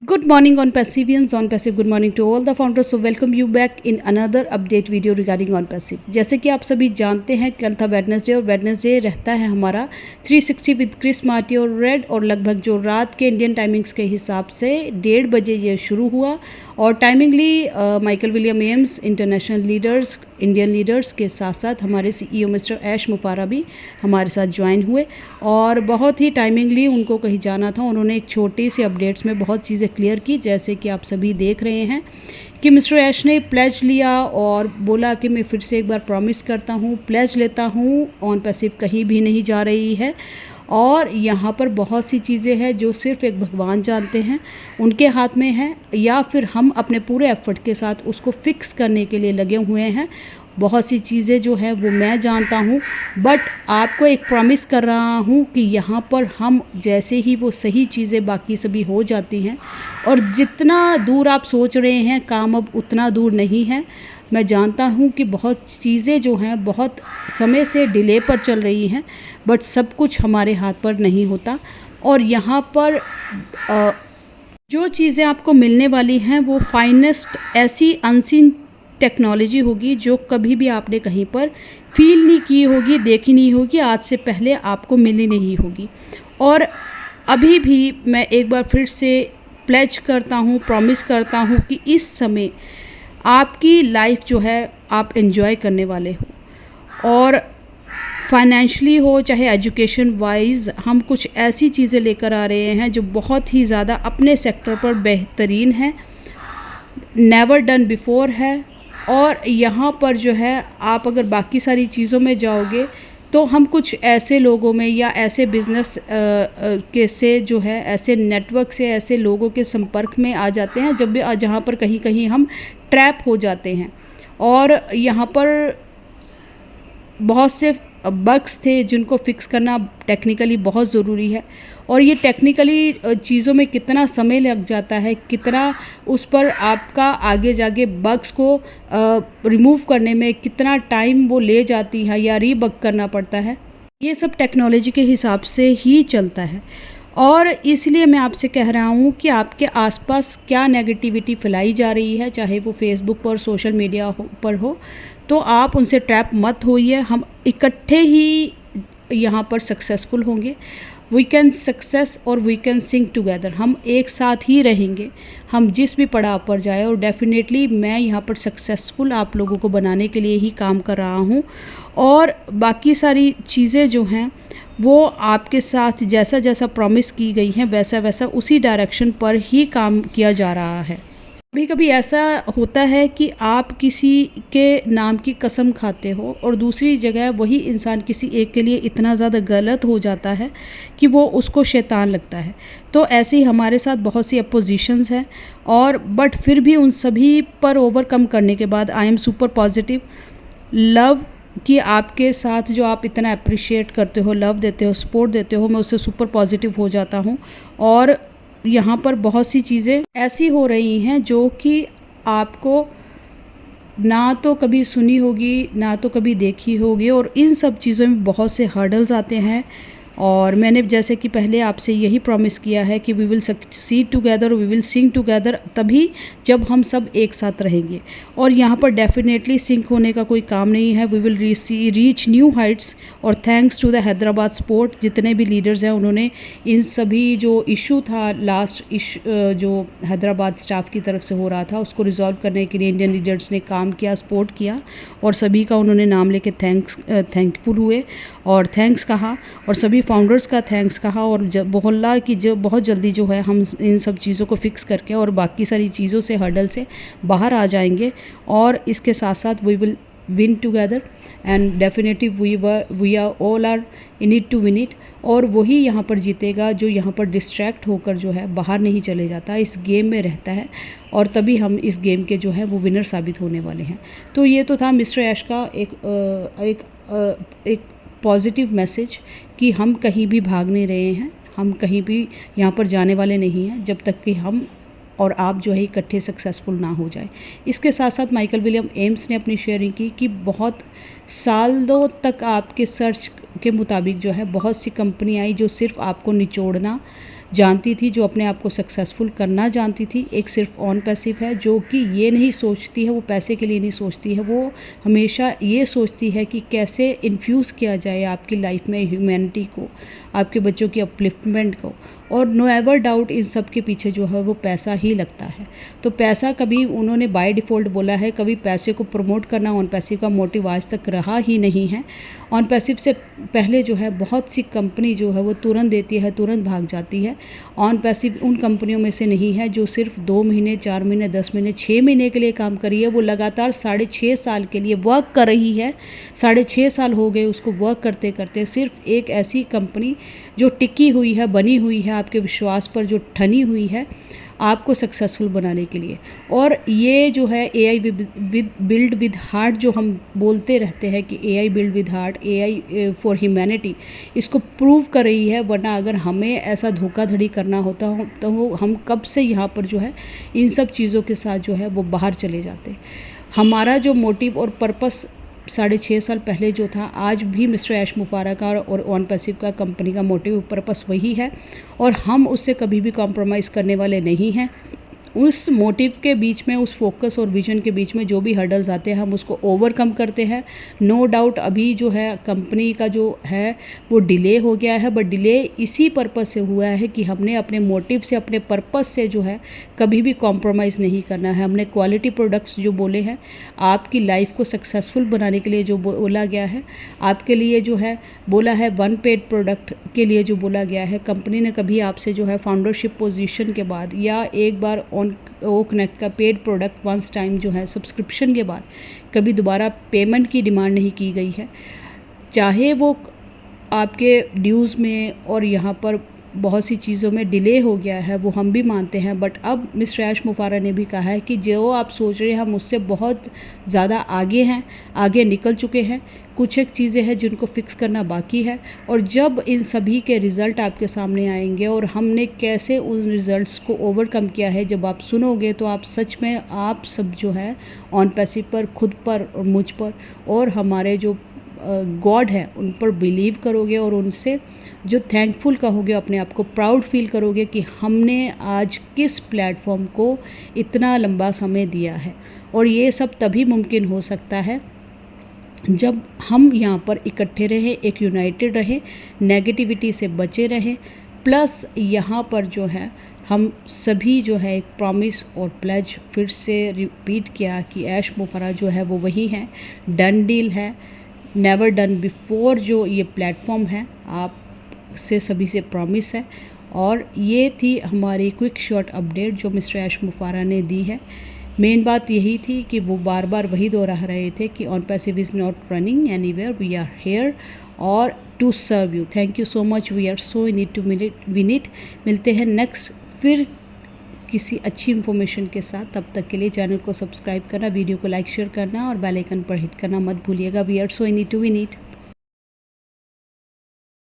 Good morning on Passivians, on Passive. Good morning to all the founders. So welcome you back in another update video regarding on Passive. जैसे कि आप सभी जानते हैं कल था वेडनेसडे और वेडनेसडे रहता है हमारा 360 विद क्रिस मार्टी और रेड, और लगभग जो रात के इंडियन टाइमिंग्स के हिसाब से 1:30 बजे ये शुरू हुआ। और timingly Michael William Ames, international leaders, Indian leaders के साथ साथ हमारे CEO मिस्टर ऐश मुफारा भी हमारे साथ ज्वाइन हुए और बहुत ही टाइमिंगली उनको कहीं जाना था। उन्होंने एक छोटी सी अपडेट्स में बहुत चीज़ें क्लियर की, जैसे कि आप सभी देख रहे हैं कि मिस्टर ऐश ने प्लेज लिया और बोला कि मैं फिर से एक बार प्रॉमिस करता हूँ, प्लेज लेता हूँ, ऑन पैसिव कहीं भी नहीं जा रही है। और यहाँ पर बहुत सी चीज़ें हैं जो सिर्फ एक भगवान जानते हैं, उनके हाथ में है, या फिर हम अपने पूरे एफर्ट के साथ उसको फिक्स करने के लिए लगे हुए हैं। बहुत सी चीज़ें जो हैं वो मैं जानता हूँ, बट आपको एक प्रॉमिस कर रहा हूँ कि यहाँ पर हम जैसे ही वो सही चीज़ें बाकी सभी हो जाती हैं, और जितना दूर आप सोच रहे हैं काम अब उतना दूर नहीं है। मैं जानता हूँ कि बहुत चीज़ें जो हैं बहुत समय से डिले पर चल रही हैं, बट सब कुछ हमारे हाथ पर नहीं होता। और यहाँ पर जो चीज़ें आपको मिलने वाली हैं वो फाइनेस्ट ऐसी अनसीन टेक्नोलॉजी होगी जो कभी भी आपने कहीं पर फील नहीं की होगी, देखी नहीं होगी, आज से पहले आपको मिली नहीं होगी। और अभी भी मैं एक बार फिर से प्लेज करता हूँ, प्रॉमिस करता हूँ कि इस समय आपकी लाइफ जो है आप एंजॉय करने वाले हो, और फाइनेंशली हो चाहे एजुकेशन वाइज, हम कुछ ऐसी चीज़ें लेकर आ रहे हैं जो बहुत ही ज़्यादा अपने सेक्टर पर बेहतरीन है, नेवर डन बिफोर है। और यहाँ पर जो है आप अगर बाकी सारी चीज़ों में जाओगे तो हम कुछ ऐसे लोगों में या ऐसे बिज़नेस के से जो है ऐसे नेटवर्क से ऐसे लोगों के संपर्क में आ जाते हैं जब भी जहाँ पर कहीं कहीं हम ट्रैप हो जाते हैं। और यहाँ पर बहुत से बग्स थे जिनको फिक्स करना टेक्निकली बहुत ज़रूरी है, और ये टेक्निकली चीज़ों में कितना समय लग जाता है, कितना उस पर आपका आगे जाके बग्स को रिमूव करने में कितना टाइम वो ले जाती है या रीबग करना पड़ता है, ये सब टेक्नोलॉजी के हिसाब से ही चलता है। और इसलिए मैं आपसे कह रहा हूँ कि आपके आसपास क्या नेगेटिविटी फैलाई जा रही है, चाहे वो फेसबुक पर, सोशल मीडिया पर हो, तो आप उनसे ट्रैप मत होइए। हम इकट्ठे ही यहाँ पर सक्सेसफुल होंगे। वी कैन सक्सेस और वी कैन सिंग टुगेदर, हम एक साथ ही रहेंगे, हम जिस भी पड़ाव पर जाए। और डेफिनेटली मैं यहाँ पर सक्सेसफुल आप लोगों को बनाने के लिए ही काम कर रहा हूँ, और बाकी सारी चीज़ें जो हैं वो आपके साथ जैसा जैसा प्रॉमिस की गई हैं वैसा वैसा उसी डायरेक्शन पर ही काम किया जा रहा है। कभी कभी ऐसा होता है कि आप किसी के नाम की कसम खाते हो और दूसरी जगह वही इंसान किसी एक के लिए इतना ज़्यादा गलत हो जाता है कि वो उसको शैतान लगता है। तो ऐसे ही हमारे साथ बहुत सी अपोजिशंस हैं, और बट फिर भी उन सभी पर ओवरकम करने के बाद I am super positive. Love कि आपके साथ जो आप इतना अप्रिशिएट करते हो, लव देते हो, सपोर्ट देते हो, मैं उससे सुपर पॉजिटिव हो जाता हूँ। और यहाँ पर बहुत सी चीज़ें ऐसी हो रही हैं जो कि आपको ना तो कभी सुनी होगी ना तो कभी देखी होगी, और इन सब चीज़ों में बहुत से हर्डल्स आते हैं। और मैंने जैसे कि पहले आपसे यही प्रॉमिस किया है कि we will succeed together, we will sing together, तभी जब हम सब एक साथ रहेंगे। और यहाँ पर डेफिनेटली सिंक होने का कोई काम नहीं है। We will reach new heights. और thanks to the Hyderabad sport, जितने भी लीडर्स हैं उन्होंने इन सभी जो इशू था लास्ट जो हैदराबाद स्टाफ की तरफ से हो रहा था उसको रिजॉल्व करने के लिए इंडियन लीडर्स ने काम किया, सपोर्ट किया, और सभी का उन्होंने नाम लेके थैंकफुल हुए और थैंक्स कहा, और सभी फाउंडर्स का थैंक्स कहा। और बोला कि जो बहुत जल्दी जो है हम इन सब चीज़ों को फिक्स करके और बाकी सारी चीज़ों से हर्डल से बाहर आ जाएंगे, और इसके साथ साथ we will win together and definitely we are all are in it to win it. और वही यहाँ पर जीतेगा जो यहाँ पर डिस्ट्रैक्ट होकर जो है बाहर नहीं चले जाता, इस गेम में रहता है, और तभी हम इस गेम के जो है वो विनर साबित होने वाले हैं। तो ये तो था मिस्टर ऐश का एक पॉजिटिव मैसेज कि हम कहीं भी भाग नहीं रहे हैं, हम कहीं भी यहाँ पर जाने वाले नहीं हैं जब तक कि हम और आप जो है इकट्ठे सक्सेसफुल ना हो जाए। इसके साथ साथ माइकल विलियम एम्स ने अपनी शेयरिंग की कि बहुत सालों तक आपके सर्च के मुताबिक जो है बहुत सी कंपनी आई जो सिर्फ आपको निचोड़ना जानती थी, जो अपने आप को सक्सेसफुल करना जानती थी। एक सिर्फ ऑन पैसिव है जो कि ये नहीं सोचती है, वो पैसे के लिए नहीं सोचती है, वो हमेशा ये सोचती है कि कैसे इन्फ्यूज़ किया जाए आपकी लाइफ में ह्यूमैनिटी को, आपके बच्चों की अपलिफ्टमेंट को। और नो एवर डाउट इन सब के पीछे जो है वो पैसा ही लगता है। तो पैसा कभी उन्होंने बाय डिफ़ॉल्ट बोला है, कभी पैसे को प्रमोट करना ऑन पैसिव का मोटिव आज तक रहा ही नहीं है। ऑन पैसिव से पहले जो है बहुत सी कंपनी जो है वो तुरंत देती है, तुरंत भाग जाती है। ऑन पैसिव उन कंपनियों में से नहीं है जो सिर्फ 2 महीने, 4 महीने, 10 महीने, 6 महीने के लिए काम कर रही है। वो लगातार 6.5 साल के लिए वर्क कर रही है। 6.5 साल हो गए उसको वर्क करते करते। सिर्फ एक ऐसी कंपनी जो टिकी हुई है, बनी हुई है, आपके विश्वास पर जो ठनी हुई है आपको सक्सेसफुल बनाने के लिए। और ये जो है AI बिल्ड विद हार्ट जो हम बोलते रहते हैं कि AI build with heart, AI for humanity, इसको प्रूव कर रही है। वरना अगर हमें ऐसा धोखाधड़ी करना होता हो तो हम कब से यहाँ पर जो है इन सब चीज़ों के साथ जो है वो बाहर चले जाते। हमारा जो मोटिव और पर्पस 6.5 साल पहले जो था, आज भी मिस्टर ऐश मुफारा का और ऑन पैसिव का कंपनी का मोटिव पर्पस वही है और हम उससे कभी भी कॉम्प्रोमाइज़ करने वाले नहीं हैं। उस मोटिव के बीच में, उस फोकस और विजन के बीच में जो भी हर्डल्स आते हैं हम उसको ओवरकम करते हैं। नो डाउट अभी जो है कंपनी का जो है वो डिले हो गया है, बट डिले इसी पर्पस से हुआ है कि हमने अपने मोटिव से, अपने पर्पस से जो है कभी भी कॉम्प्रोमाइज़ नहीं करना है। हमने क्वालिटी प्रोडक्ट्स जो बोले हैं, आपकी लाइफ को सक्सेसफुल बनाने के लिए जो बोला गया है, आपके लिए जो है बोला है, वन पेड प्रोडक्ट के लिए जो बोला गया है। कंपनी ने कभी आपसे जो है फाउंडरशिप पोजीशन के बाद या एक बार ओ कनेक्ट का पेड प्रोडक्ट वंस टाइम जो है सब्सक्रिप्शन के बाद कभी दोबारा पेमेंट की डिमांड नहीं की गई है। चाहे वो आपके ड्यूज़ में और यहाँ पर बहुत सी चीज़ों में डिले हो गया है, वो हम भी मानते हैं, बट अब मिस्टर ऐश मुफारा ने भी कहा है कि जो आप सोच रहे हैं हम उससे बहुत ज़्यादा आगे हैं, आगे निकल चुके हैं। कुछ एक चीज़ें हैं जिनको फिक्स करना बाकी है और जब इन सभी के रिज़ल्ट आपके सामने आएंगे और हमने कैसे उन रिज़ल्ट्स को ओवरकम किया है, जब आप सुनोगे तो आप सच में आप सब जो है ऑन पैसिव पर, खुद पर और मुझ पर और हमारे जो गॉड है उन पर बिलीव करोगे और उनसे जो थैंकफुल कहोगे, अपने आप को प्राउड फील करोगे कि हमने आज किस प्लेटफॉर्म को इतना लंबा समय दिया है। और ये सब तभी मुमकिन हो सकता है जब हम यहाँ पर इकट्ठे रहें, एक यूनाइटेड रहें, नेगेटिविटी से बचे रहें, प्लस यहाँ पर जो है हम सभी जो है एक प्रॉमिस और प्लेज फिर से रिपीट किया कि ऐश मुफारा जो है वो वही है, डन डील है, नेवर डन बिफोर जो ये प्लेटफॉर्म है आप से सभी से प्रॉमिस है। और ये थी हमारी क्विक शॉर्ट अपडेट जो मिस्टर ऐश मुफारा ने दी है। मेन बात यही थी कि वो बार बार वही दोहरा रहे थे कि on passive is not running anywhere, we are here और to serve you. Thank you so much, we are so in need to win it. मिलते हैं नेक्स्ट फिर किसी अच्छी इन्फॉर्मेशन के साथ। तब तक के लिए चैनल को सब्सक्राइब करना, वीडियो को लाइक शेयर करना और बेल आइकन पर हिट करना मत भूलिएगा। We are so in need to win it.